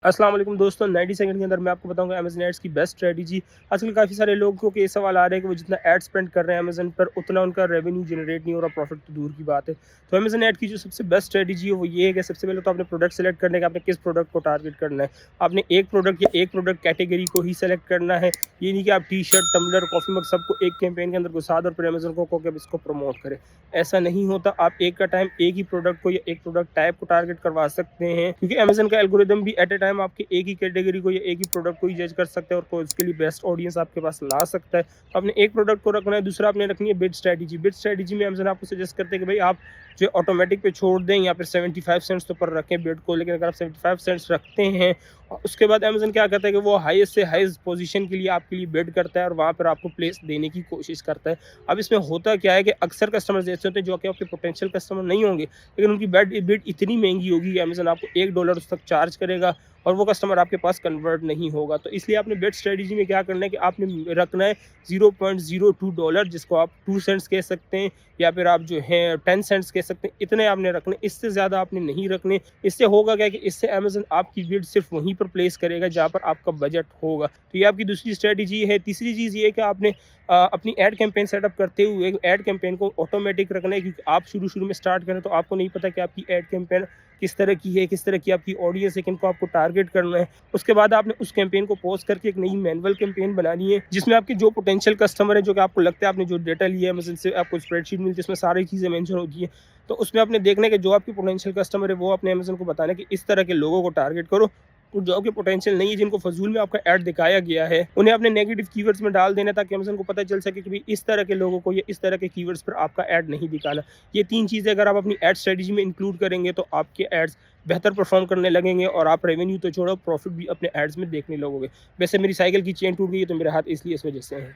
अस्सलाम वालेकुम दोस्तों, 90 सेकंड के अंदर मैं आपको बताऊंगा अमेज़न एड्स की बेस्ट स्ट्रेटजी। आजकल काफ़ी सारे लोगों के ये सवाल आ रहे हैं कि वो जितना एड स्पेंड कर रहे हैं अमेज़न पर उतना उनका रेवेन्यू जनरेट नहीं हो रहा, प्रॉफिट तो दूर की बात है। तो अमेज़न ऐड की जो सबसे बेस्ट स्ट्रेटजी है वो ये है कि सबसे पहले तो आपने प्रोडक्ट सेलेक्ट करने का, आपने किस प्रोडक्ट को टारगेट करना है। आपने एक प्रोडक्ट या एक प्रोडक्ट कैटेगरी को ही सेलेक्ट करना है। ये नहीं कि आप T shirt, tumbler, coffee mug सबको एक कैंपेन के अंदर घुसा दो और फिर अमेज़न को कहो कि अब इसको प्रमोट करें। ऐसा नहीं होता। आप एक का टाइम एक ही प्रोडक्ट को या एक प्रोडक्ट टाइप को टारगेट करवा सकते हैं, क्योंकि अमेज़न का एल्गोरिदम भी एट ए टाइम आपके एक ही कैटेगरी को या एक ही प्रोडक्ट को ही जज कर सकता है और कोई उसके लिए बेस्ट ऑडियंस आपके पास ला सकता है। तो आपने एक प्रोडक्ट को रखना है, दूसरा आपने रखनी है बिड स्ट्रेटजी। बिड स्ट्रेटजी में अमेज़न आपको सजेस्ट करते हैं कि भाई आप जो ऑटोमेटिक पे छोड़ दें या फिर 75 सेंट्स तो पर रखें बिड को, लेकिन अगर आप 75 सेंट्स रखते हैं उसके बाद अमेज़न क्या करता है कि वो हाईएस्ट से हाईएस्ट पोजीशन के लिए आपके लिए बिड करता है और वहाँ पर आपको प्लेस देने की कोशिश करता है। अब इसमें होता क्या है कि अक्सर कस्टमर्स ऐसे होते हैं जो कि आपके पोटेंशियल कस्टमर नहीं होंगे, लेकिन उनकी बिड इतनी महंगी होगी कि अमेज़न आपको $1 उस तक चार्ज करेगा और वो कस्टमर आपके पास कन्वर्ट नहीं होगा। तो इसलिए आपने बिड स्ट्रेटजी में क्या करना है कि आपने रखना है $0.02, जिसको आप 2 सेंट्स कह सकते हैं या फिर आप जो है 10 सेंट्स कह सकते हैं। इतने आपने रखने, इससे ज़्यादा आपने नहीं रखने। इससे होगा क्या कि इससे अमेज़न आपकी बिड सिर्फ वहीं पर प्लेस करेगा जहाँ पर आपका बजट होगा। तो ये आपकी दूसरी स्ट्रेटजी है। तीसरी चीज़ ये है कि आपने अपनी एड कैंपेन सेटअप करते हुए एड कैंपेन को ऑटोमेटिक रखना है, क्योंकि आप शुरू में स्टार्ट करें तो आपको नहीं पता कि आपकी एड कैंपेन किस तरह की है, किस तरह की आपकी ऑडियंस है, किनको आपको टारगेट करना है। उसके बाद आपने उस कैंपेन को पॉज़ करके एक नई मैनुअल कैंपेन बनानी है, जिसमें आपके जो पोटेंशियल कस्टमर है, जो कि आपको लगता है आपने जो डेटा लिया है अमेज़न से, आपको स्प्रेडशीट मिलती है, उसमें सारी चीज़ें मेंशन होती हैं। तो उसमें आपने देखना है कि जो आपके पोटेंशियल कस्टमर है वो अपने अमेज़न को बताना है कि इस तरह के लोगों को टारगेट करो। तो जो आपके पोटेंशियल नहीं है, जिनको फ़ज़ूल में आपका ऐड दिखाया गया है, उन्हें आपने नेगेटिव कीवर्ड्स में डाल देना है, ताकि अमेज़न को पता चल सके कि भाई इस तरह के लोगों को या इस तरह के कीवर्ड्स पर आपका ऐड नहीं दिखाना। ये 3 चीज़ें अगर आप अपनी ऐड स्ट्रेटजी में इंक्लूड करेंगे तो आपके एड्स बेहतर परफॉर्म करने लगेंगे और आप रेवेन्यू तो छोड़ो, प्रॉफिट भी अपने एड्स में देखने लगोगे। वैसे मेरी साइकिल की चेन टूट गई है तो मेरे हाथ इसलिए इस वजह से हैं।